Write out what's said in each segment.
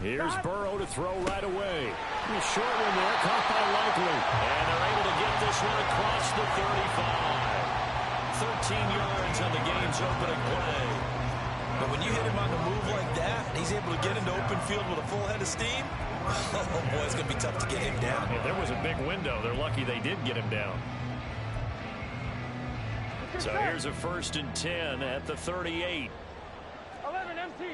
Here's Burrow to throw right away. A short one there, caught by Likely. And they're able to get this one across the 35. 13 yards on the game's opening play. But when you hit him on the move like that, and he's able to get into open field with a full head of steam, oh boy, it's going to be tough to get him down. Yeah, there was a big window. They're lucky they did get him down. So here's a 1st and 10 at the 38. 11 MT,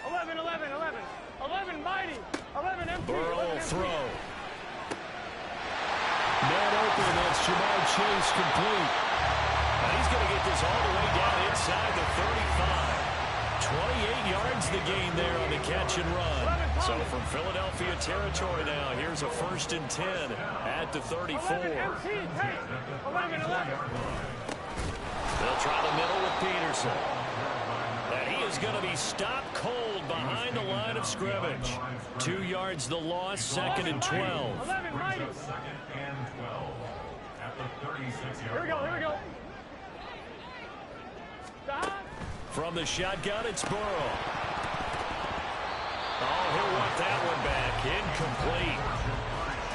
11, 11, 11. 11 mighty, 11 MT. Burrow will throw. Man open, that's Jamar Chase complete. And he's going to get this all the way down inside the 35. 28 yards the gain there on the catch and run. So from Philadelphia territory now, here's a 1st and 10 at the 34. 11 MT, 11, 11. They'll try the middle with Peterson. And he is going to be stopped cold behind the line of scrimmage. 2 yards the loss, 2nd and 12. 11 mighty. Here we go, here we go. Stop. From the shotgun, it's Burrow. Oh, he'll want that one back. Incomplete.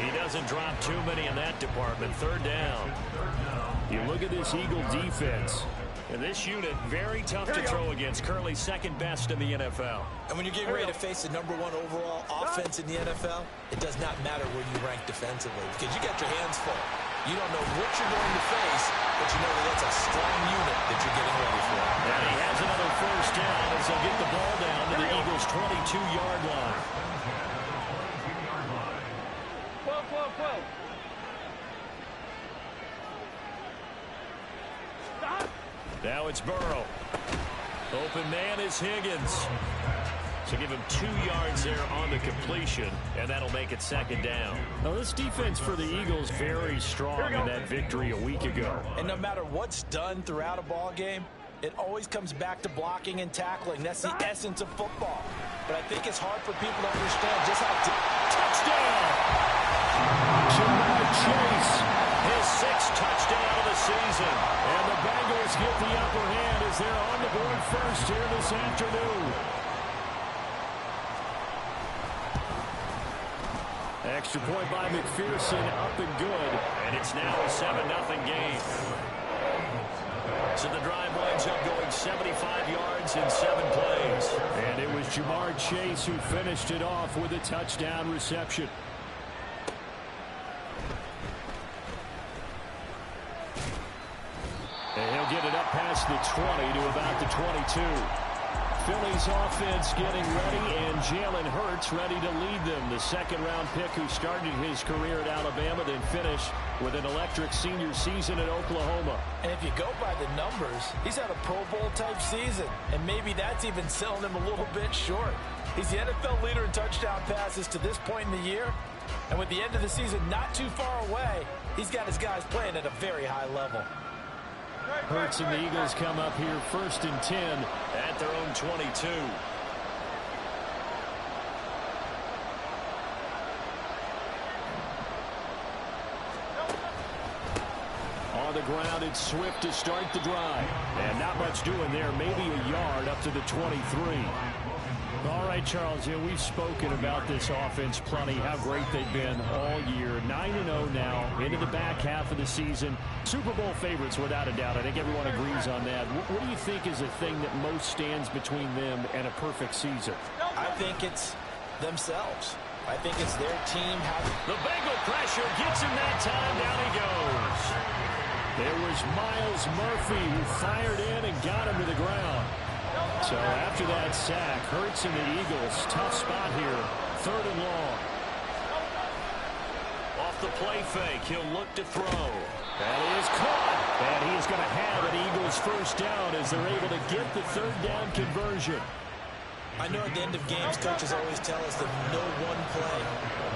He doesn't drop too many in that department. 3rd down. You look at this Eagle defense. And this unit, very tough to throw against. Currently 2nd best in the NFL. And when you're getting ready to face the #1 overall offense in the NFL, it does not matter where you rank defensively because you got your hands full. You don't know what you're going to face, but you know that that's a strong unit that you're getting ready for. And he has another 1st down as they'll get the ball down to the Eagles' 22-yard line. 12, 12, 12. Stop. Now it's Burrow. Open man is Higgins. So give him 2 yards there on the completion, and that'll make it 2nd down. Now this defense for the Eagles very strong in that victory a week ago. And no matter what's done throughout a ball game, it always comes back to blocking and tackling. That's the essence of football. But I think it's hard for people to understand just how... Touchdown! Jamar Chase, his 6th touchdown of the season. And the Bengals get the upper hand as they're on the board first here this afternoon. Extra point by McPherson, up and good. And it's now a 7-0 game. So the drive winds up going 75 yards in 7 plays. And it was Jamar Chase who finished it off with a touchdown reception. And he'll get it up past the 20 to about the 22. Philly's offense getting ready, and Jalen Hurts ready to lead them. The 2nd-round pick who started his career at Alabama, then finished with an electric senior season at Oklahoma. And if you go by the numbers, he's had a Pro Bowl-type season, and maybe that's even selling him a little bit short. He's the NFL leader in touchdown passes to this point in the year, and with the end of the season not too far away, he's got his guys playing at a very high level. Hurts and the Eagles come up here 1st and 10 at their own 22. On the ground, it's Swift to start the drive. And not much doing there, maybe a yard up to the 23. All right, Charles, we've spoken about this offense plenty, how great they've been all year. 9-0 now, into the back half of the season. Super Bowl favorites, without a doubt. I think everyone agrees on that. What do you think is the thing that most stands between them and a perfect season? I think it's themselves. I think it's their team. The Bengal pressure gets him that time. Down he goes. There was Miles Murphy who fired in and got him to the ground. So after that sack, Hurts and the Eagles, tough spot here, 3rd and long. Off the play fake, he'll look to throw. That is caught. And he's going to have an Eagles 1st down as they're able to get the 3rd down conversion. I know at the end of games, coaches always tell us that no one play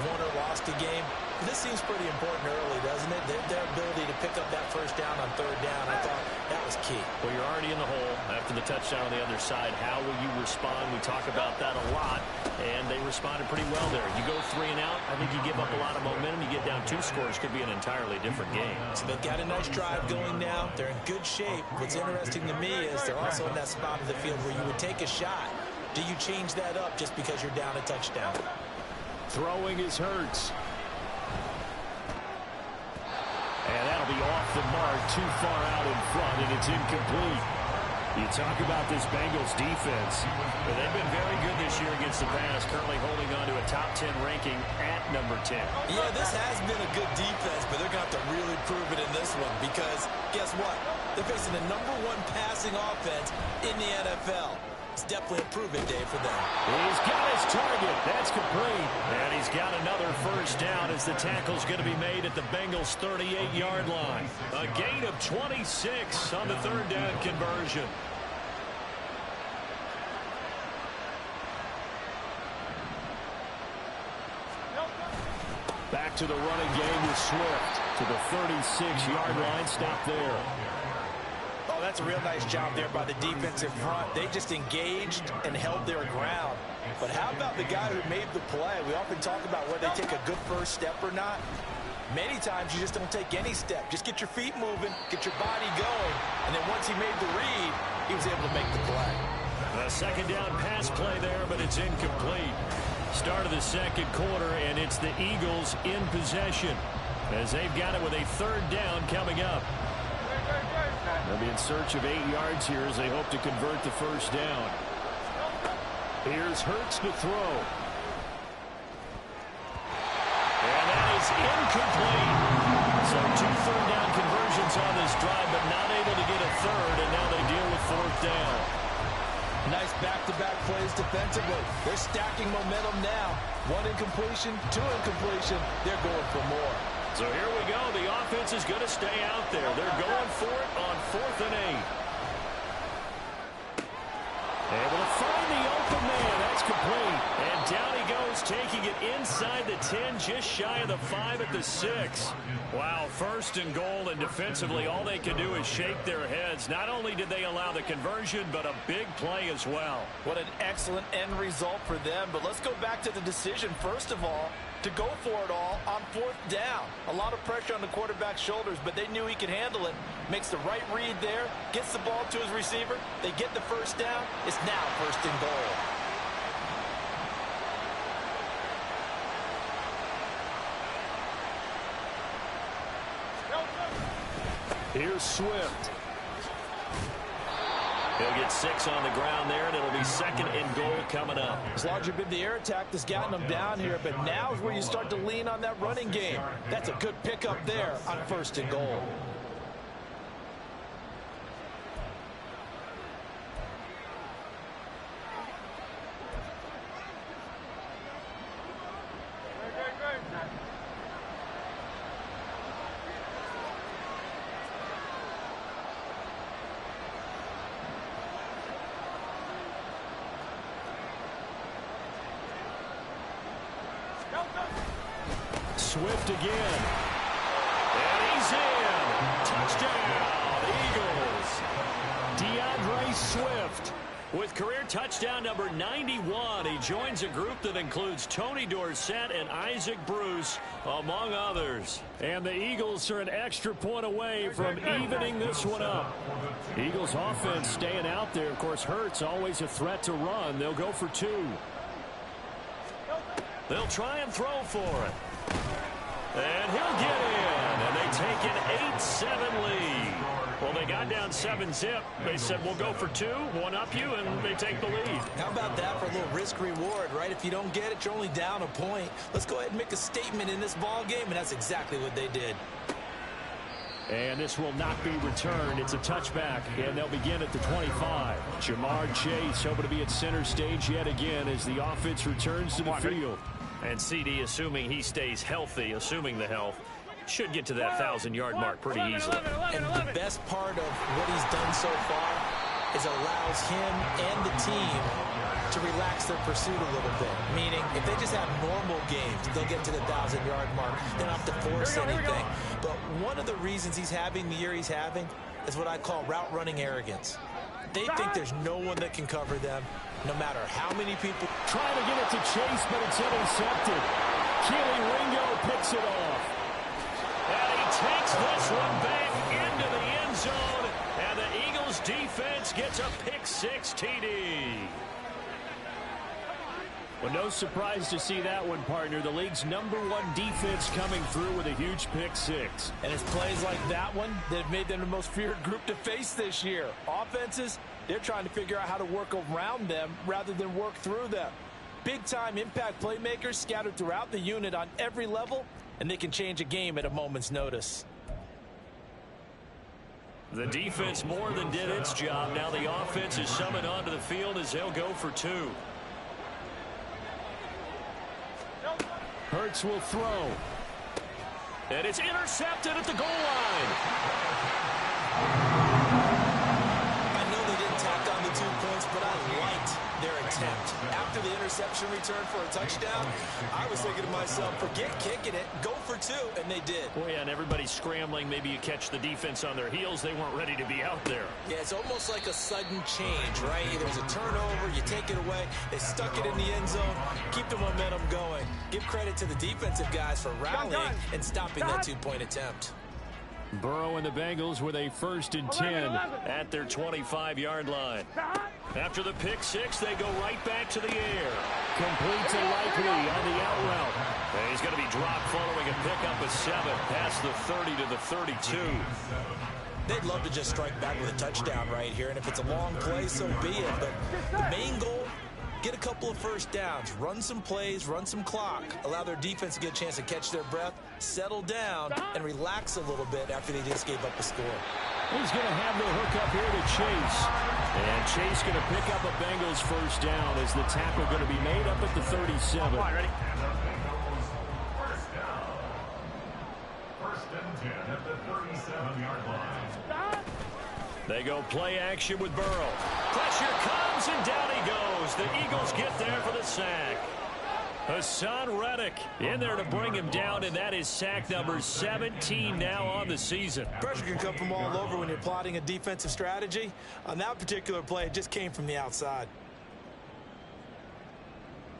won or lost a game. This seems pretty important early, doesn't it? Their ability to pick up that 1st down on 3rd down, I thought that was key. Well, you're already in the hole after the touchdown on the other side. How will you respond? We talk about that a lot, and they responded pretty well there. You go 3 and out, I think you give up a lot of momentum. You get down 2 scores, could be an entirely different game. So they've got a nice drive going now. They're in good shape. What's interesting to me is they're also in that spot of the field where you would take a shot Do you change that up just because you're down a touchdown? Throwing is Hurts. And that'll be off the mark, too far out in front, and it's incomplete. You talk about this Bengals defense. Well, they've been very good this year against the pass, currently holding on to a top 10 ranking at number 10. Yeah, this has been a good defense, but they're going to have to really prove it in this one because guess what? They're facing the #1 passing offense in the NFL. It's definitely a prove-it day for them. He's got his target. That's complete. And he's got another first down as the tackle's going to be made at the Bengals' 38-yard line. A gain of 26 on the third down conversion. Back to the running game with Swift to the 36-yard line. Stop there. Oh, that's a real nice job there by the defensive front. They just engaged and held their ground. But how about the guy who made the play? We often talk about whether they take a good first step or not. Many times you just don't take any step. Just get your feet moving, get your body going, and then once he made the read, he was able to make the play. A second down pass play there, but it's incomplete. Start of the second quarter, and it's the Eagles in possession as they've got it with a third down coming up. They'll be in search of 8 yards here as they hope to convert the first down. Here's Hurts to throw. And that is incomplete. So 2 third down conversions on this drive, but not able to get a third, and now they deal with fourth down. Nice back-to-back plays defensively. They're stacking momentum now. 1 incompletion, 2 incompletion. They're going for more. So here we go. The offense is going to stay out there. They're going for it on 4th and 8. Able to find the open man. That's complete. And down he goes, taking it inside the 10, just shy of the 5 at the 6. Wow, 1st and goal, and defensively all they can do is shake their heads. Not only did they allow the conversion, but a big play as well. What an excellent end result for them. But let's go back to the decision, first of all, to go for it all on 4th down. A lot of pressure on the quarterback's shoulders, but they knew he could handle it. Makes the right read there, gets the ball to his receiver. They get the first down. It's now 1st and goal. Here's Swift. He'll get 6 on the ground there, and it'll be 2nd and goal coming up. It's largely been the air attack that's gotten them down here, but now is where you start to lean on that running game. That's a good pickup there on 1st and goal. Swift again. And he's in. Touchdown, Eagles. DeAndre Swift with career touchdown number 91. He joins a group that includes Tony Dorsett and Isaac Bruce, among others. And the Eagles are an extra point away from evening this one up. Eagles offense staying out there. Of course, Hurts always a threat to run. They'll go for 2. They'll try and throw for it. And he'll get in. And they take an 8-7 lead. Well, they got down 7-zip. They said, we'll go for 2, one up you, and they take the lead. How about that for a little risk-reward, right? If you don't get it, you're only down a point. Let's go ahead and make a statement in this ball game, and that's exactly what they did. And this will not be returned. It's a touchback, and they'll begin at the 25. Jamar Chase hoping to be at center stage yet again as the offense returns to the field. And CD, assuming he stays healthy, assuming the health, should get to that 1,000-yard mark pretty easily. And the best part of what he's done so far is allows him and the team to relax their pursuit a little bit. Meaning, if they just have normal games, they'll get to the 1,000-yard mark. They don't have to force anything. But one of the reasons he's having the year he's having is what I call route running arrogance. They think there's no one that can cover them, no matter how many people. Trying to get it to Chase, but it's intercepted. Keely Ringo picks it off. And he takes this one back into the end zone. And the Eagles defense gets a pick 6 TD. Well, no surprise to see that one, partner. The league's #1 defense coming through with a huge pick-6. And it's plays like that one that have made them the most feared group to face this year. Offenses, they're trying to figure out how to work around them rather than work through them. Big-time impact playmakers scattered throughout the unit on every level, and they can change a game at a moment's notice. The defense more than did its job. Now the offense is summoned onto the field as they'll go for 2. Hurts will throw. And it's intercepted at the goal line. I know they didn't tack on the 2 points, but I liked their attempt. After the interception return for a touchdown, I was thinking to myself, forget kicking it, go for 2, and they did. Boy, and everybody's scrambling. Maybe you catch the defense on their heels. They weren't ready to be out there. Yeah, it's almost like a sudden change, right? There's a turnover, you take it away, they stuck it in the end zone, keep the momentum going. Give credit to the defensive guys for rallying and stopping that 2-point attempt. Burrow and the Bengals with a 1st and 10 at their 25-yard line. After the pick-6, they go right back to the air. Complete to Likely on the out route. And he's going to be dropped following a pickup of 7 past the 30 to the 32. They'd love to just strike back with a touchdown right here, and if it's a long play, so be it. But the main goal, get a couple of first downs, run some plays, run some clock, allow their defense to get a chance to catch their breath, settle down, and relax a little bit after they just gave up a score. He's going to have the hook up here to Chase. And Chase going to pick up a Bengals 1st down as the tackle going to be made up at the 37. Come on, ready? First and 10 at the 37-yard line. They go play action with Burrow. Pressure comes, and down he goes. The Eagles get there for the sack. Hassan Reddick in there to bring him down, and that is sack number 17 now on the season. Pressure can come from all over when you're plotting a defensive strategy. On that particular play, it just came from the outside.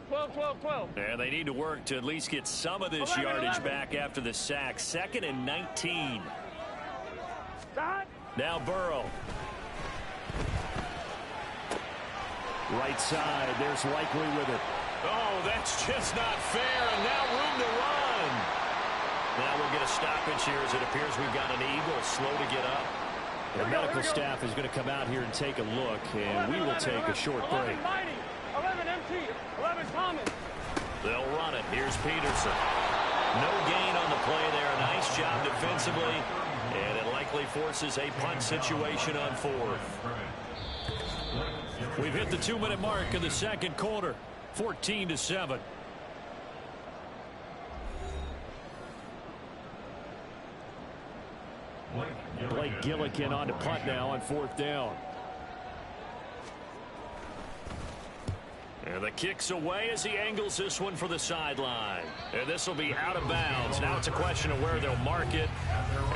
12, 12, 12. And they need to work to at least get some of this 11, yardage 11. back after the sack. 2nd and 19. Stop. Now Burrow. Right side, there's Likely with it. Oh, that's just not fair, and now room to run. Now we'll get a stoppage here as it appears we've got an Eagle slow to get up. The medical staff is going to come out here and take a look, and we will take a short break. 11 Mighty, 11 MT, 11 Thomas. They'll run it. Here's Peterson. No gain on the play there. Nice job defensively, and it likely forces a punt situation on 4th. We've hit the 2-minute mark of the 2nd quarter. 14-7. Blake Gillikin on to punt now on 4th down. And the kick's away as he angles this one for the sideline. And this will be out of bounds. Now it's a question of where they'll mark it.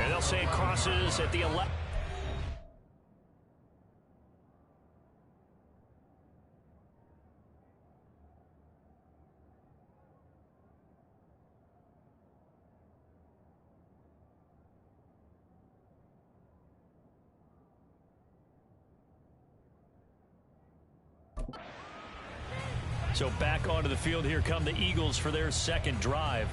And they'll say it crosses at the 11. So back onto the field here come the Eagles for their 2nd drive.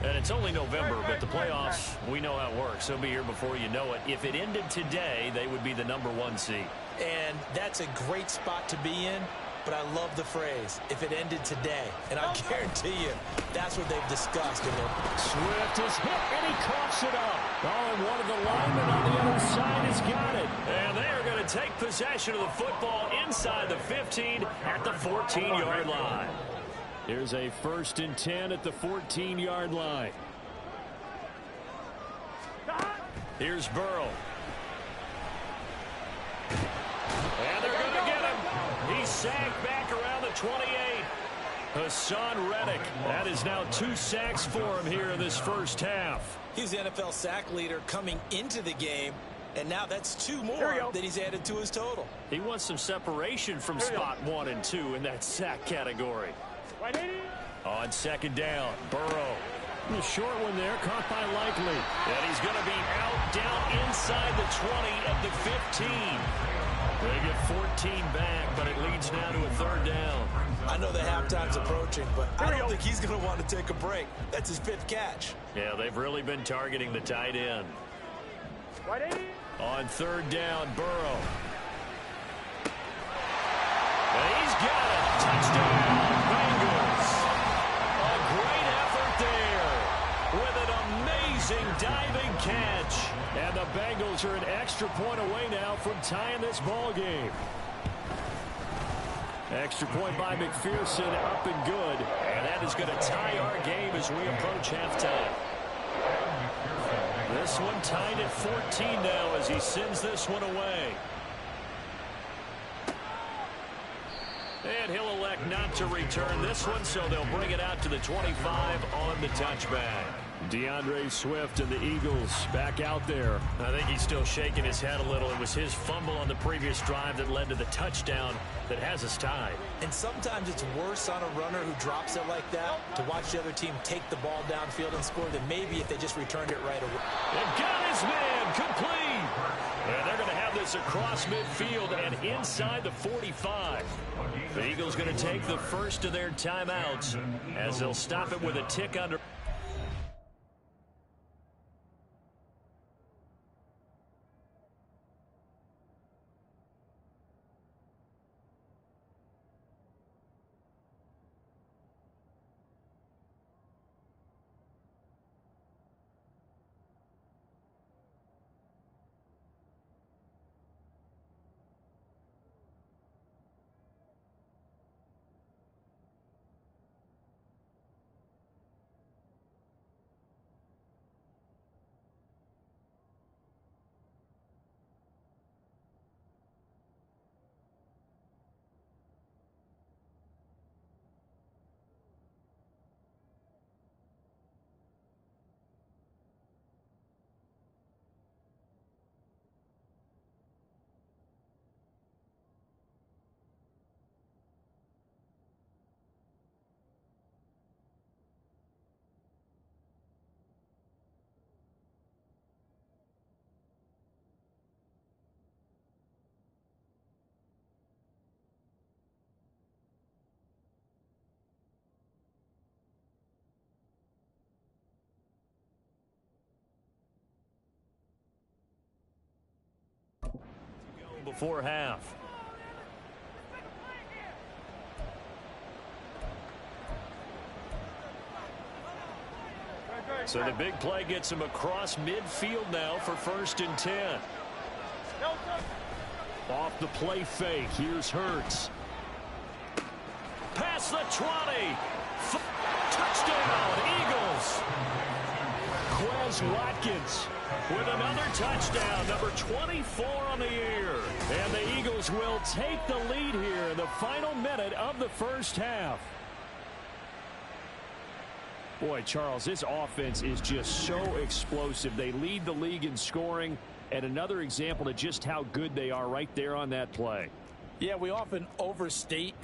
And it's only November, but the playoffs, we know how it works. They'll be here before you know it. If it ended today, they would be the #1 seed. And that's a great spot to be in, but I love the phrase, if it ended today. And I guarantee you, that's what they've discussed in their... Swift is hit, and he coughs it up. Oh, and one of the linemen on the other side has got it. And they are going to take possession of the football inside the 15 at the 14-yard line. Here's a 1st and 10 at the 14-yard line. Here's Burrow. And they're going to get him. He's sacked back around the 28. Hassan Reddick. That is now 2 sacks for him here in this 1st half. He's the NFL sack leader coming into the game, and now that's 2 more that he's added to his total. He wants some separation from spot 1 and 2 in that sack category. On 2nd down, Burrow. A short one there, caught by Likely. And he's going to be out down inside the 20 of the 15. They get 14 back, but it leads now to a third down. I know the halftime's approaching, but I don't think he's going to want to take a break. That's his 5th catch. Yeah, they've really been targeting the tight end. On third down, Burrow. And he's got it. Touchdown, Bengals. A great effort there with an amazing diving catch. And the Bengals are an extra point away now from tying this ball game. Extra point by McPherson, up and good. And that is going to tie our game as we approach halftime. This one tied at 14 now as he sends this one away. And he'll elect not to return this one, so they'll bring it out to the 25 on the touchback. DeAndre Swift and the Eagles back out there. I think he's still shaking his head a little. It was his fumble on the previous drive that led to the touchdown that has us tied. And sometimes it's worse on a runner who drops it like that to watch the other team take the ball downfield and score than maybe if they just returned it right away. And got his man complete. And they're going to have this across midfield and inside the 45. The Eagles going to take the first of their timeouts as they'll stop it with a tick under. Before half. So the big play gets him across midfield now for 1st and 10. Off the play fake. Here's Hurts. Past the 20. Touchdown, Eagles. Quez Watkins with another touchdown, number 24 on the year. And the Eagles will take the lead here in the final minute of the first half. Boy, Charles, this offense is just so explosive. They lead the league in scoring, and another example of just how good they are right there on that play. Yeah, we often overstate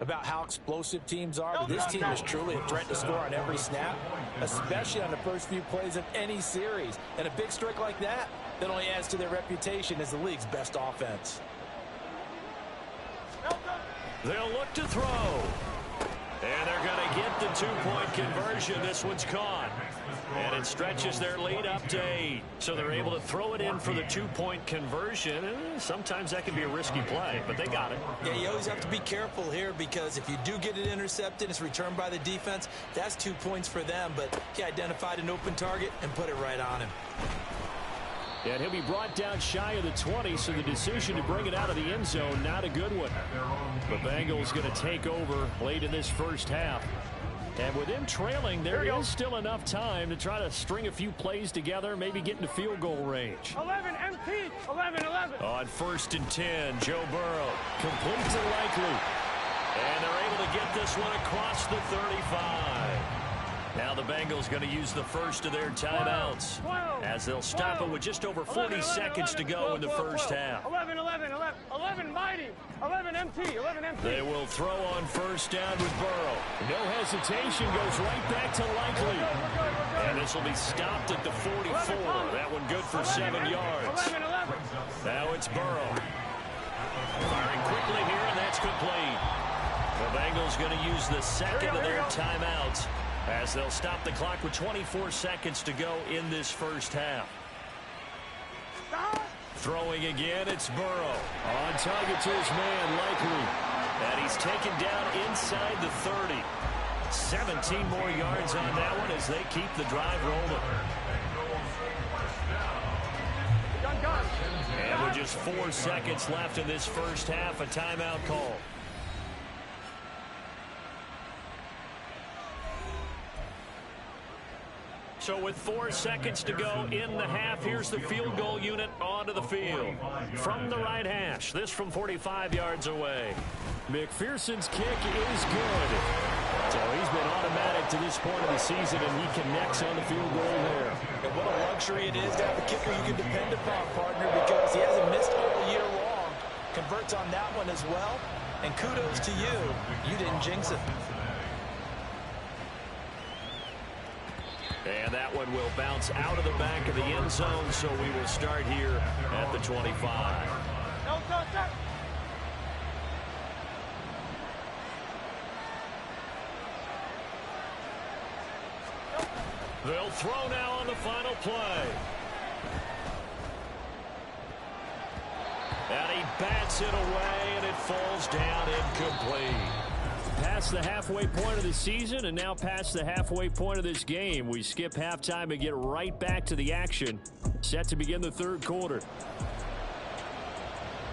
about how explosive teams are, but this team is truly a threat to score on every snap, especially on the first few plays of any series. And a big streak like that only adds to their reputation as the league's best offense. They'll look to throw. And they're going to get the 2-point conversion. This one's caught. And it stretches their lead up to 8. So they're able to throw it in for the 2-point conversion. And sometimes that can be a risky play, but they got it. Yeah, you always have to be careful here because if you do get it intercepted, it's returned by the defense, that's 2 points for them. But he identified an open target and put it right on him. And he'll be brought down shy of the 20, so the decision to bring it out of the end zone, not a good one. The Bengals going to take over late in this first half. And with them trailing, there is still enough time to try to string a few plays together, maybe get into field goal range. 11 MT, 11. On 1st and 10, Joe Burrow completes it likely. And they're able to get this one across the 35. Now the Bengals going to use the first of their timeouts as they'll stop it with just over 40 seconds to go in the first half. 11 mighty, 11 MT. They will throw on 1st down with Burrow. No hesitation, goes right back to Likely. And this will be stopped at the 44. That one good for 7 yards. Now it's Burrow. Firing quickly here, and that's complete. The Bengals going to use the second of their timeouts as they'll stop the clock with 24 seconds to go in this first half. Throwing again, it's Burrow. On target to his man, likely. And he's taken down inside the 30. 17 more yards on that one as they keep the drive rolling. And with just 4 seconds left in this first half, a timeout call. So with 4 seconds to go in the half, here's the field goal unit onto the field. From the right hash, this from 45 yards away. McPherson's kick is good. So he's been automatic to this point of the season, and he connects on the field goal there. And what a luxury it is to have a kicker you can depend upon, partner, because he hasn't missed all year long. Converts on that one as well. And kudos to you. You didn't jinx it. And that one will bounce out of the back of the end zone, so we will start here at the 25. They'll throw now on the final play. And he bats it away, and it falls down incomplete. Past the halfway point of the season and now past the halfway point of this game. We skip halftime and get right back to the action. Set to begin the third quarter.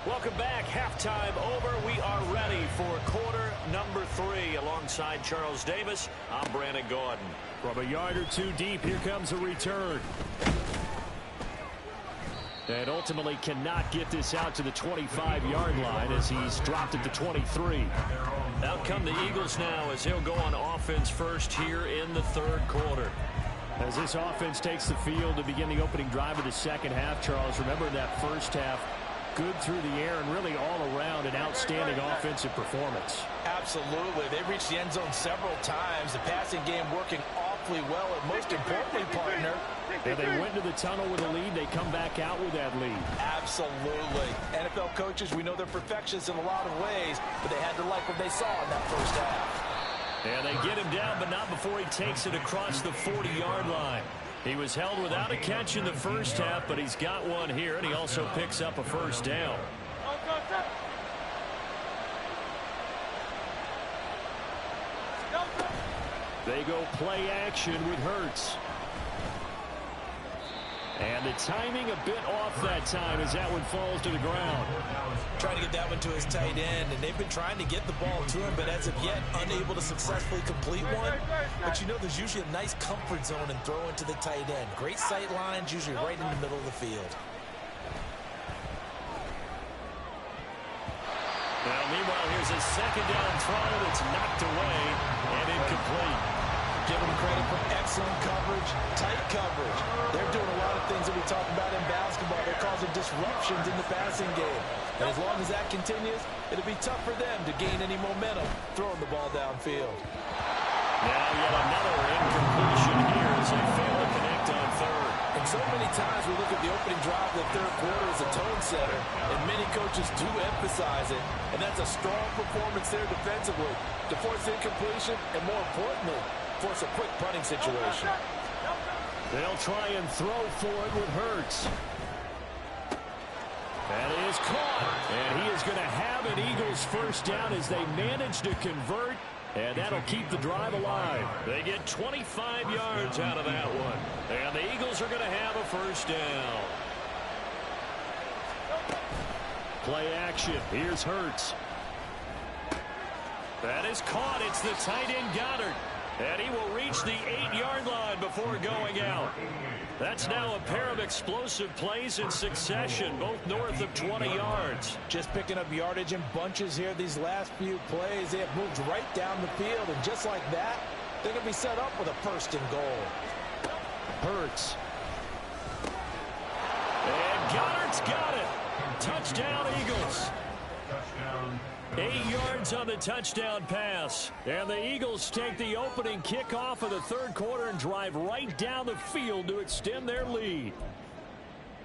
Welcome back. Halftime over. We are ready for quarter number 3. Alongside Charles Davis, I'm Brandon Gordon. From a yard or two deep, here comes a return. And ultimately cannot get this out to the 25-yard line as he's dropped it to 23. Out come the Eagles now as he'll go on offense first here in the third quarter. As this offense takes the field to begin the opening drive of the second half, Charles, remember that first half, good through the air and really all around an outstanding offensive performance. Absolutely. They reached the end zone several times. The passing game working awfully well, and most importantly, partner, and they went to the tunnel with a lead. They come back out with that lead. Absolutely. NFL coaches, we know they're perfectionists in a lot of ways, but they had to like what they saw in that first half. And they get him down, but not before he takes it across the 40-yard line. He was held without a catch in the first half, but he's got one here, and he also picks up a first down. They go play action with Hurts. And the timing a bit off that time as that one falls to the ground. Trying to get that one to his tight end, and they've been trying to get the ball to him, but as of yet, unable to successfully complete one. But you know there's usually a nice comfort zone in throwing to the tight end. Great sight lines, usually right in the middle of the field. Now, meanwhile, here's a second down throw that's knocked away and incomplete. Give them credit for excellent coverage, tight coverage. They're doing a lot of things that we talk about in basketball. They're causing disruptions in the passing game. And as long as that continues, it'll be tough for them to gain any momentum throwing the ball downfield. Now yet another incompletion here as they fail to connect on third. And so many times we look at the opening drive of the third quarter as a tone setter, and many coaches do emphasize it. And that's a strong performance there defensively to force incompletion and, more importantly, force a quick punting situation. They'll try and throw for it with Hurts. That is caught. And he is going to have an Eagles first down as they manage to convert. And that'll keep the drive alive. They get 25 yards out of that one. And the Eagles are going to have a first down. Play action. Here's Hurts. That is caught. It's the tight end Goddard. And he will reach the 8-yard line before going out. That's now a pair of explosive plays in succession, both north of 20 yards. Just picking up yardage in bunches here these last few plays. They have moved right down the field, and just like that, they're going to be set up with a first and goal. Hurts. And Goddard's got it. Touchdown, Eagles. 8 yards on the touchdown pass. And the Eagles take the opening kickoff of the third quarter and drive right down the field to extend their lead.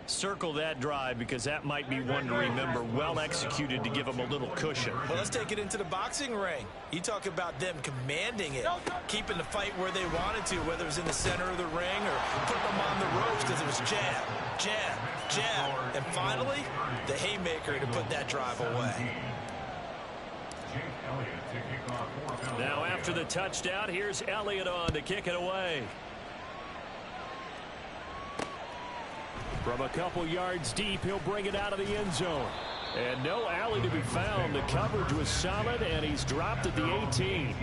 Circle that drive because that might be one to remember. Well executed to give them a little cushion. Well, let's take it into the boxing ring. You talk about them commanding it, keeping the fight where they wanted to, whether it was in the center of the ring or putting them on the ropes because it was jab, jab, jab. And finally, the haymaker to put that drive away. Now after the touchdown, here's Elliott on to kick it away. From a couple yards deep, he'll bring it out of the end zone. And no alley to be found. The coverage was solid, and he's dropped at the 18.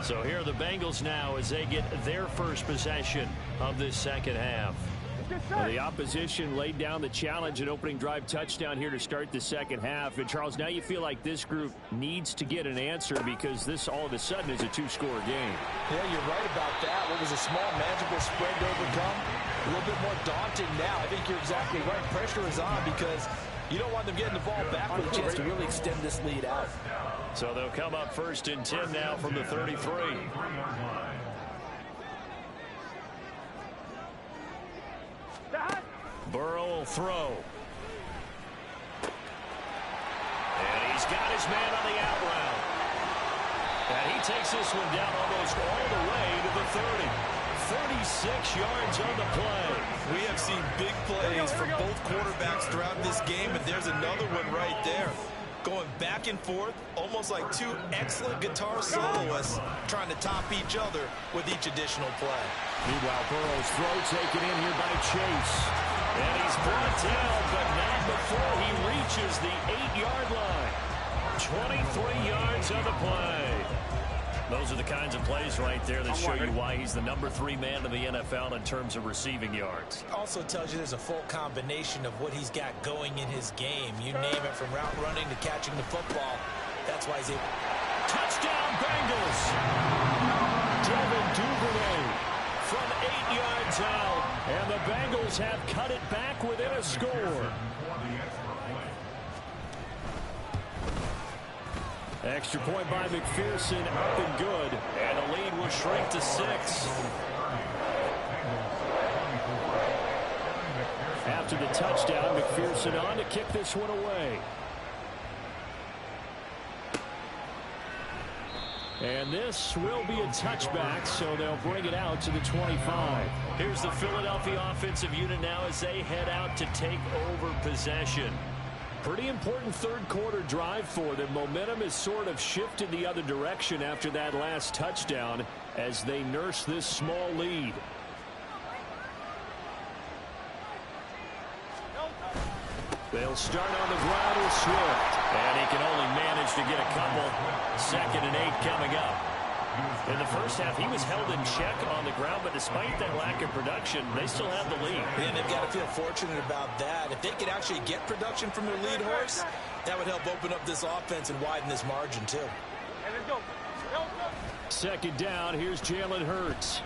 So here are the Bengals now as they get their first possession of this second half. Well, the opposition laid down the challenge, an opening drive touchdown here to start the second half. And, Charles, now you feel like this group needs to get an answer because this all of a sudden is a two-score game. Yeah, you're right about that. What was a small, manageable spread to overcome, a little bit more daunting now. I think you're exactly right. Pressure is on because you don't want them getting the ball back with a chance to really extend this lead out. So they'll come up 1st and 10 now from the 33. Burrow will throw. And he's got his man on the out route. And he takes this one down almost all the way to the 30. 36 yards on the play. We have seen big plays from both quarterbacks throughout this game, and there's another one right there. Going back and forth, almost like two excellent guitar soloists trying to top each other with each additional play. Meanwhile, Burrow's throw taken in here by Chase. And he's brought down, but not before he reaches the 8-yard line. 23 yards on the play. Those are the kinds of plays right there that show you why he's the number 3 man in the NFL in terms of receiving yards. Also tells you there's a full combination of what he's got going in his game. You name it, from route running to catching the football. That's why he's able. Touchdown, Bengals! Devin Duvernay from 8 yards out. And the Bengals have cut it back within a score. Extra point by McPherson, up and good. And the lead will shrink to 6. After the touchdown, McPherson on to kick this one away. And this will be a touchback, so they'll bring it out to the 25. Here's the Philadelphia offensive unit now as they head out to take over possession. Pretty important third quarter drive for them. Momentum has sort of shifted the other direction after that last touchdown as they nurse this small lead. They'll start on the ground with Swift. And he can only manage to get a couple. 2nd and 8 coming up. In the first half, he was held in check on the ground, but despite that lack of production, they still have the lead. And they've got to feel fortunate about that. If they could actually get production from their lead horse, that would help open up this offense and widen this margin, too. Second down, here's Jalen Hurts.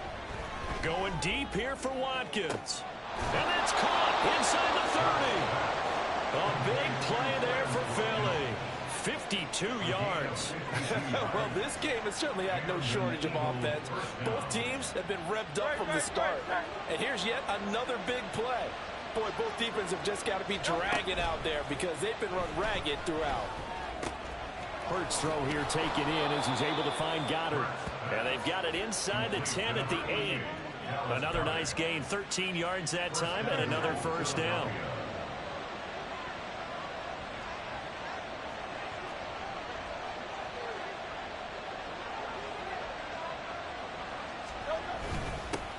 Going deep here for Watkins. And it's caught inside the 30. A big play there for Philly. 52 yards. Well, this game has certainly had no shortage of offense. Both teams have been revved up from the start. And here's yet another big play. Boy, both defenses have just got to be dragging out there because they've been run ragged throughout. Hurts throw here taken in as he's able to find Goddard. And they've got it inside the 10 at the 8. Another nice gain, 13 yards that time, and another first down.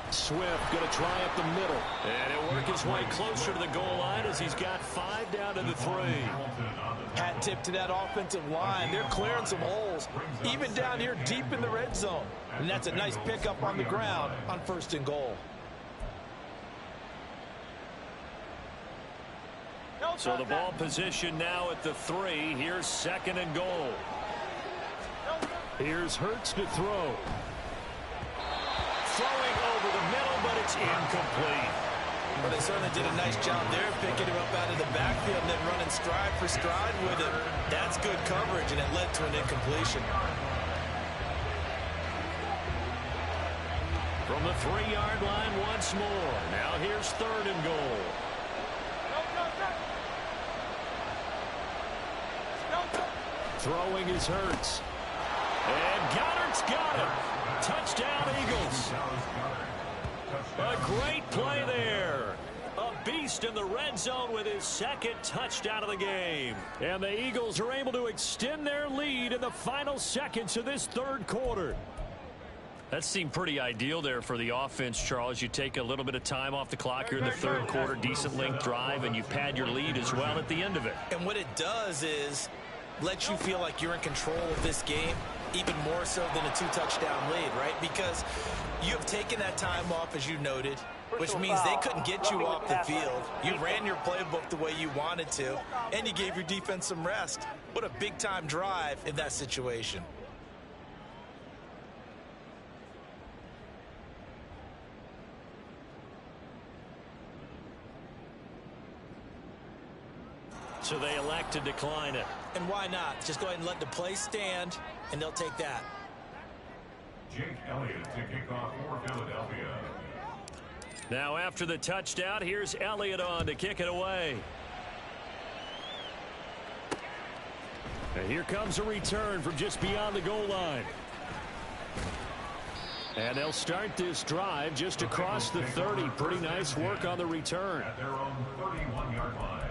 Swift going to try up the middle. And he'll work his way closer to the goal line as he's got 5 down to the 3. Hat tip to that offensive line. They're clearing some holes, even down here deep in the red zone. And that's a nice pickup on the ground on 1st and goal. So the ball position now at the 3. Here's 2nd and goal. Here's Hurts to throw. Throwing over the middle, but it's incomplete. Well, they certainly did a nice job there, picking him up out of the backfield and then running stride for stride with him. That's good coverage, and it led to an incompletion. From the 3-yard line once more. Now here's 3rd and goal. Throwing is Hurts. And Goddard's got him. Touchdown, Eagles. A great play there. A beast in the red zone with his second touchdown of the game. And the Eagles are able to extend their lead in the final seconds of this third quarter. That seemed pretty ideal there for the offense, Charles. You take a little bit of time off the clock here in the third quarter, decent length drive, and you pad your lead as well at the end of it. And what it does is let you feel like you're in control of this game, even more so than a 2-touchdown lead, right? Because you have taken that time off, as you noted, which means they couldn't get you off the field. You ran your playbook the way you wanted to, and you gave your defense some rest. What a big-time drive in that situation. So they elect to decline it. And why not? Just go ahead and let the play stand, and they'll take that. Jake Elliott to kick off for Philadelphia. Now after the touchdown, here's Elliott on to kick it away. And here comes a return from just beyond the goal line. And they'll start this drive just across the 30. Pretty nice work on the return. At their own 31-yard line.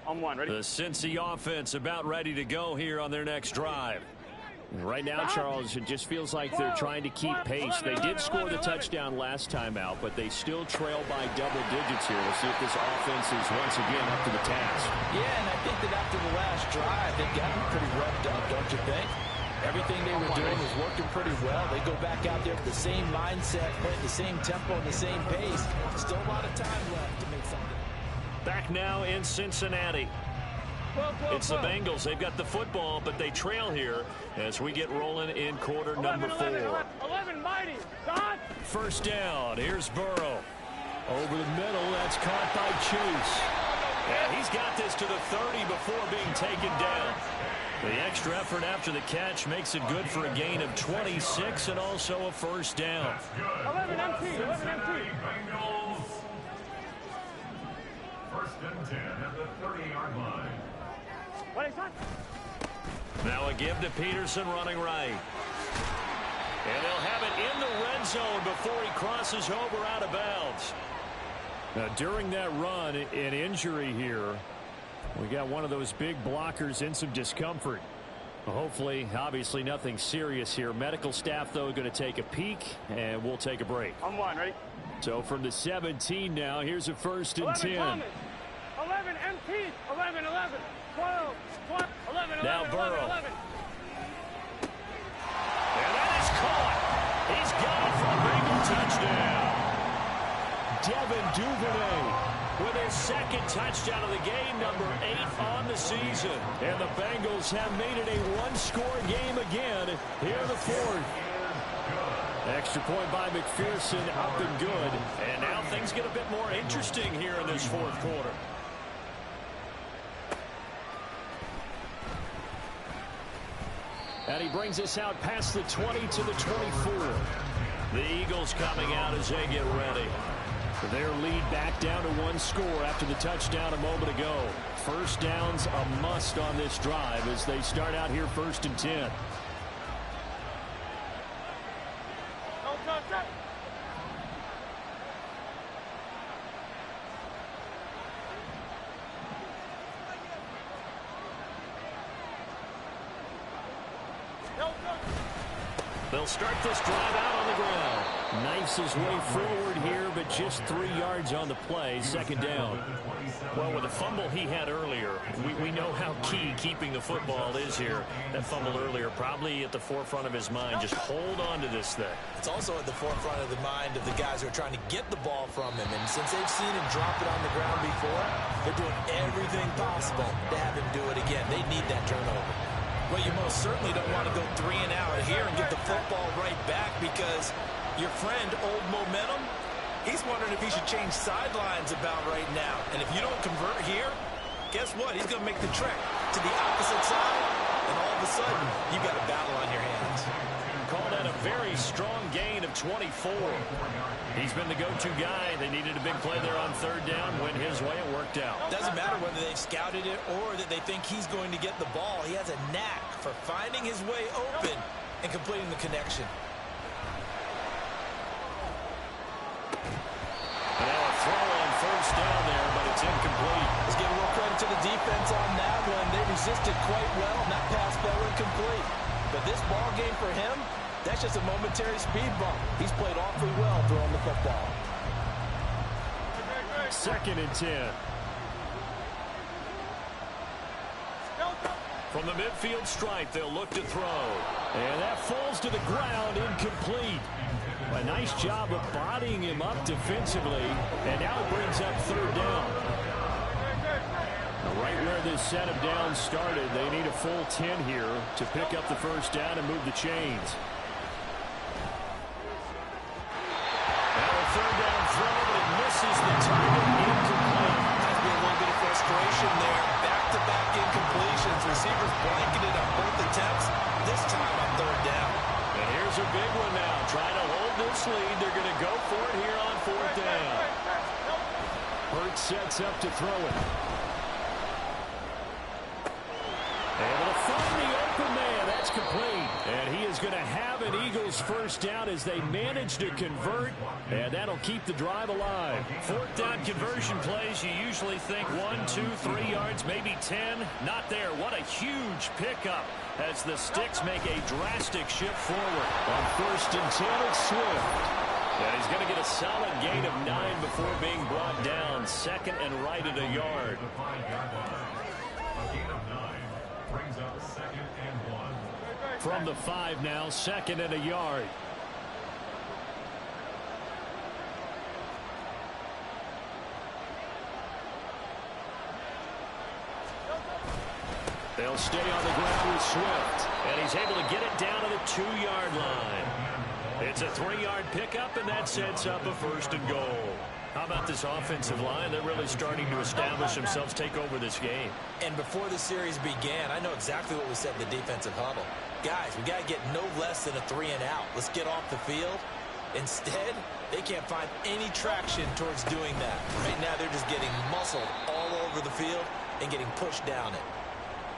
On one, ready? The Cincy offense about ready to go here on their next drive. Right now, Charles, it just feels like they're trying to keep pace. They did score the touchdown last time out, but they still trail by double digits here. We'll see if this offense is once again up to the task. Yeah, and I think that after the last drive, they've got them pretty revved up, don't you think? Everything they were doing was working pretty well. They go back out there with the same mindset, playing the same tempo and the same pace. Still a lot of time left to make something. Back now in Cincinnati. It's the Bengals. They've got the football, but they trail here as we get rolling in quarter number 4. 11, mighty. Don. First down. Here's Burrow. Over the middle. That's caught by Chase. And he's got this to the 30 before being taken down. The extra effort after the catch makes it good for a gain of 26 and also a first down. 11 MT. 11 MT. Bengals. First and 10 at the 30-yard line. What is that? Now a give to Peterson running right. And they'll have it in the red zone before he crosses over out of bounds. Now, during that run, an injury here. We got one of those big blockers in some discomfort. Hopefully, obviously, nothing serious here. Medical staff, though, going to take a peek, and we'll take a break. On one, ready? So from the 17 now, here's a first and 10. 11 MT. 11, 11. 12, 12, 11, Now 11, Burrow. 11, 11. And that is caught. He's got it for a Bengal touchdown. Devin Duvernay With his second touchdown of the game, number 8 on the season. And the Bengals have made it a one-score game again here in the fourth. Extra point by McPherson, up and good. And now things get a bit more interesting here in this fourth quarter. And he brings us out past the 20 to the 24. The Eagles coming out as they get ready. Their lead back down to one score after the touchdown a moment ago. First down's a must on this drive as they start out here first and 10. They'll start this drive out on the ground. Knifes his way forward here, but just 3 yards on the play. Second down. Well, with the fumble he had earlier, we know how key keeping the football is here. That fumble earlier probably at the forefront of his mind. Just hold on to this thing. It's also at the forefront of the mind of the guys who are trying to get the ball from him. And since they've seen him drop it on the ground before, they're doing everything possible to have him do it again. They need that turnover. Well, you most certainly don't want to go 3 and out here and get the football right back because your friend, Old Momentum, he's wondering if he should change sidelines about right now. And if you don't convert here, guess what? He's going to make the trek to the opposite side, and all of a sudden, you've got a battle on your hands. Call that a very strong gain of 24. He's been the go-to guy. They needed a big play there on third down. Went his way. It worked out. Doesn't matter whether they've scouted it or that they think he's going to get the ball. He has a knack for finding his way open and completing the connection. And now a throw on first down there, but it's incomplete. Let's give a little credit to the defense on that one. They resisted quite well, and that pass fell incomplete. But this ball game for him, that's just a momentary speed bump. He's played awfully well throwing the football. 2nd and 10. From the midfield stripe, they'll look to throw. And that falls to the ground, incomplete. A nice job of bodying him up defensively. And now it brings up third down. Right where this set of downs started, they need a full 10 here to pick up the first down and move the chains. Now a third down throw, but it misses the target, incomplete. Might be a little bit of frustration there. Back-to-back incompletions. Receivers blanketed on both attempts, this time on third down. And here's a big one now. Trying to hold this lead. They're going to go for it here on fourth down. Hurts sets up to throw it. Able to find the open man. That's complete. And he is going to have an Eagles first down as they manage to convert. And that'll keep the drive alive. Fourth down conversion plays, you usually think 1, 2, 3 yards, maybe 10. Not there. What a huge pickup as the Sticks make a drastic shift forward. On 1st and 10, it's Swift. And he's going to get a solid gain of 9 before being brought down. 2nd and right at a yard. The 5-yard line. A gain of 9 brings up 2nd and 1. From the 5 now, 2nd and a yard. They'll stay on the ground with Swift. And he's able to get it down to the 2-yard line. It's a 3-yard pickup, and that sets up a 1st and goal. How about this offensive line? They're really starting to establish themselves, take over this game. And before the series began, I know exactly what we said in the defensive huddle. Guys, we got to get no less than a 3 and out. Let's get off the field. Instead, they can't find any traction towards doing that. Right now, they're just getting muscled all over the field and getting pushed down it.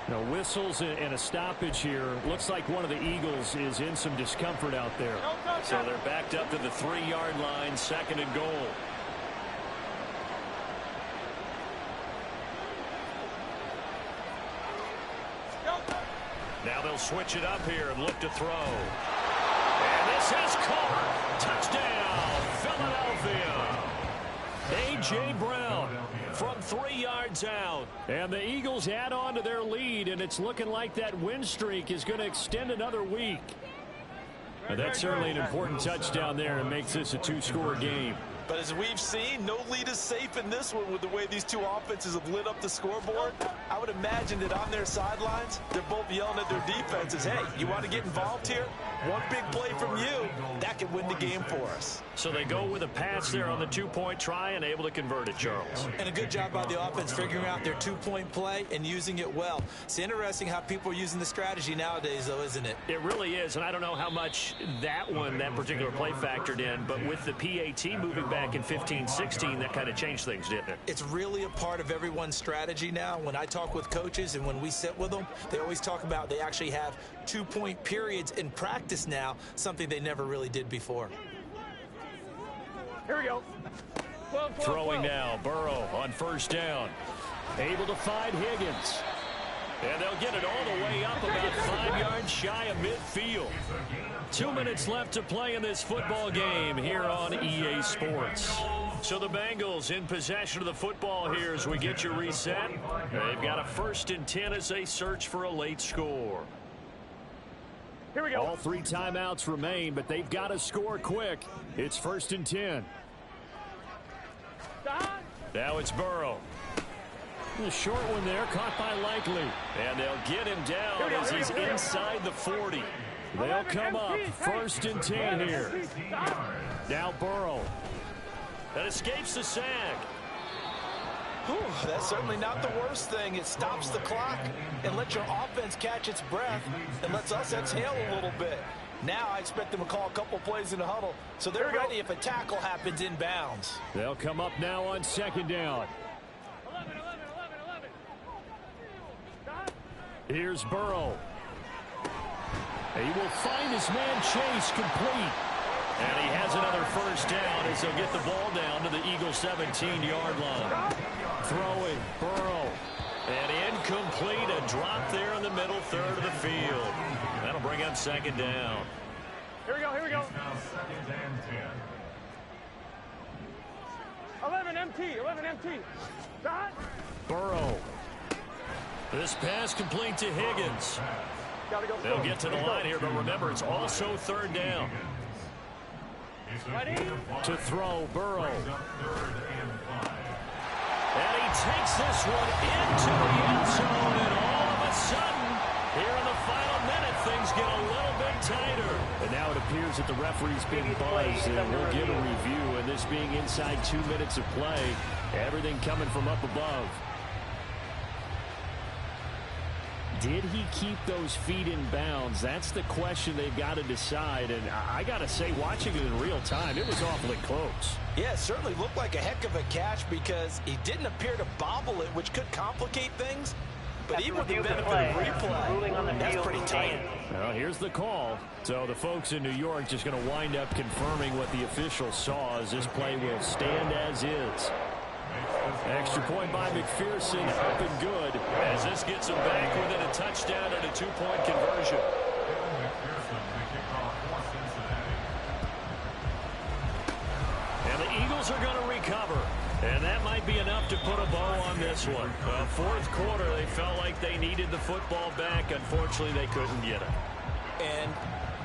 No whistles and a stoppage here. Looks like one of the Eagles is in some discomfort out there. So they're backed up to the 3-yard line, 2nd and goal. Now they'll switch it up here and look to throw. And this is caught. Touchdown, Philadelphia. A.J. Brown from 3 yards out. And the Eagles add on to their lead, and it's looking like that win streak is going to extend another week. And that's certainly an important touchdown there and makes this a 2-score game. But as we've seen, no lead is safe in this one with the way these two offenses have lit up the scoreboard. I would imagine that on their sidelines, they're both yelling at their defenses, hey, you want to get involved here? One big play from you, that could win the game for us. So they go with a pass there on the 2-point try and able to convert it, Charles. And a good job by the offense figuring out their 2-point play and using it well. It's interesting how people are using the strategy nowadays, though, isn't it? It really is, and I don't know how much that particular play factored in, but with the PAT moving back in 15-16, that kind of changed things, didn't it? It's really a part of everyone's strategy now. When I talk with coaches and when we sit with them, they always talk about they actually have 2-point periods in practice now, something they never really did before. Here we go. 12, Throwing now, Burrow on first down. Able to find Higgins. And they'll get it all the way up about 5 yards shy of midfield. 2 minutes left to play in this football game here on EA Sports. So the Bengals in possession of the football here as we get you reset. They've got a 1st and 10 as they search for a late score. Here we go. All 3 timeouts remain, but they've got to score quick. It's 1st and 10. Now it's Burrow. The short one there, caught by Likely. And they'll get him down as he's inside the 40. They'll come up 1st and 10 here. Now Burrow. That escapes the sack. Whew, that's certainly not the worst thing. It stops the clock and lets your offense catch its breath and lets us exhale a little bit. Now I expect them to call a couple plays in the huddle, so they're ready if a tackle happens inbounds. They'll come up now on second down. 11, 11, 11, 11. Here's Burrow. He will find his man Chase complete. And he has another first down as they'll get the ball down to the Eagles' 17-yard line. Throwing, Burrow. And incomplete, a drop there in the middle third of the field. That'll bring up second down. Here we go, here we go. It's now second and 10. 11 MT, 11 MT. Dot. Burrow. This pass complete to Higgins. Gotta go. They'll get to the line here, but remember, it's also third down. Ready? To throw, Burrow. Brings up third and 5. And he takes this one into the end zone, and all of a sudden, here in the final minute, things get a little bit tighter. And now it appears that the referee's been buzzed, and we'll get a review. And this being inside 2 minutes of play, everything coming from up above. Did he keep those feet in bounds? That's the question they've got to decide. And I got to say, watching it in real time, it was awfully close. Yeah, it certainly looked like a heck of a catch because he didn't appear to bobble it, which could complicate things. But even with the benefit of replay, that's pretty tight. Well, here's the call. So the folks in New York just going to wind up confirming what the official saw as this play will stand as is. Extra point by McPherson, up and good, as this gets them back within a touchdown and a two-point conversion. And the Eagles are going to recover, and that might be enough to put a bow on this one. Fourth quarter, they felt like they needed the football back. Unfortunately, they couldn't get it. And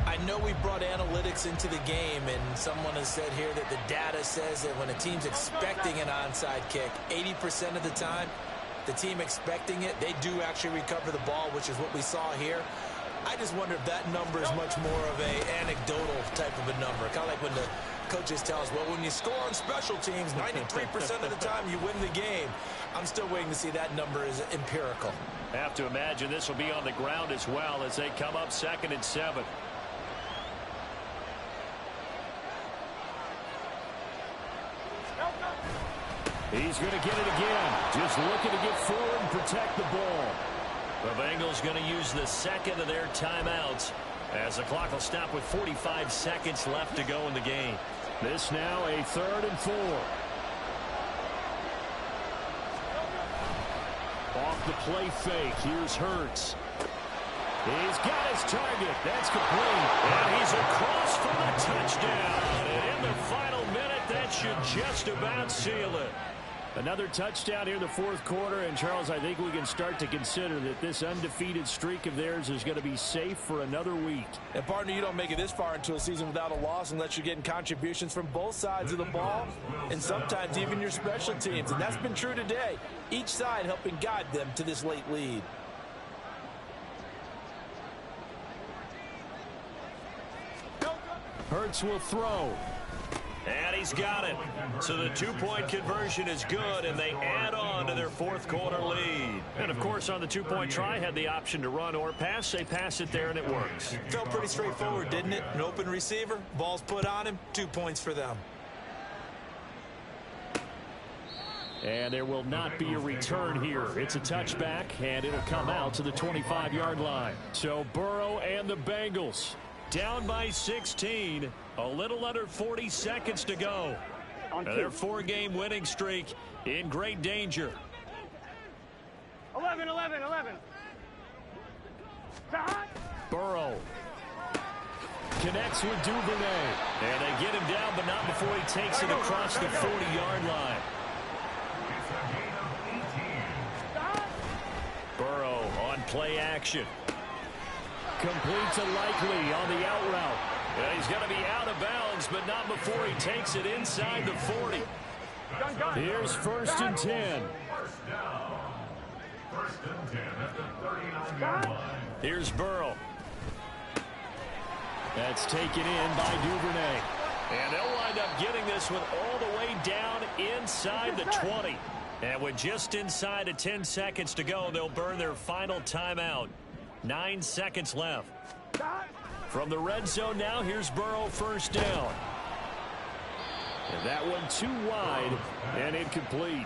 I know we brought analytics into the game, and someone has said here that the data says that when a team's expecting an onside kick, 80% of the time, the team expecting it, they do actually recover the ball, which is what we saw here. I just wonder if that number is much more of a anecdotal type of a number. Kind of like when the coaches tell us, well, when you score on special teams, 93% of the time you win the game. I'm still waiting to see that number is empirical. Have to imagine this will be on the ground as well as they come up 2nd and 7. He's going to get it again. Just looking to get forward and protect the ball. The Bengals going to use the second of their timeouts as the clock will stop with 45 seconds left to go in the game. This now a 3rd and 4. Off the play fake. Here's Hurts. He's got his target. That's complete. And he's across for the touchdown. And in the final minute, that should just about seal it. Another touchdown here in the fourth quarter. And, Charles, I think we can start to consider that this undefeated streak of theirs is going to be safe for another week. And, partner, you don't make it this far into a season without a loss unless you're getting contributions from both sides of the ball and sometimes even your special teams. And that's been true today. Each side helping guide them to this late lead. Hurts will throw. And he's got it. So the two-point conversion is good, and they add on to their fourth quarter lead. And, of course, on the two-point try, had the option to run or pass. They pass it there, and it works. Felt pretty straightforward, didn't it? An open receiver, ball's put on him, 2 points for them. And there will not be a return here. It's a touchback, and it'll come out to the 25-yard line. So Burrow and the Bengals down by 16. A little under 40 seconds to go. Their 4-game winning streak in great danger. 11, 11, 11. Burrow connects with Duvernay. And they get him down, but not before he takes it across the 40-yard line. Burrow on play action. Complete to Likely on the out route. And he's going to be out of bounds, but not before he takes it inside the 40. Here's 1st and 10. First and 10 at the 39-yard line. Here's Burrow. That's taken in by Duvernay. And they'll wind up getting this one all the way down inside the 20. And with just inside of 10 seconds to go, they'll burn their final timeout. 9 seconds left. From the red zone now, here's Burrow, first down. And that one too wide and incomplete.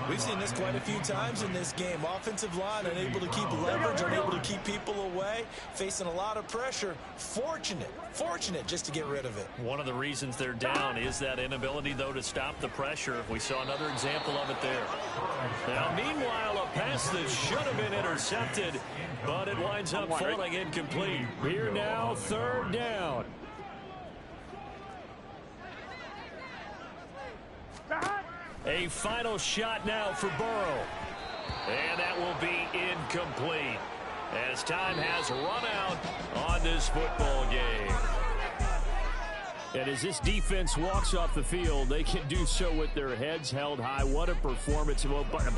We've seen this quite a few times in this game. Offensive line unable to keep leverage, unable to keep people away, facing a lot of pressure. Fortunate just to get rid of it. One of the reasons they're down is that inability, though, to stop the pressure. We saw another example of it there. Now, meanwhile, a pass that should have been intercepted, but it winds up falling incomplete. Here now, third down. A final shot now for Burrow. And that will be incomplete as time has run out on this football game. And as this defense walks off the field, they can do so with their heads held high. What a performance by the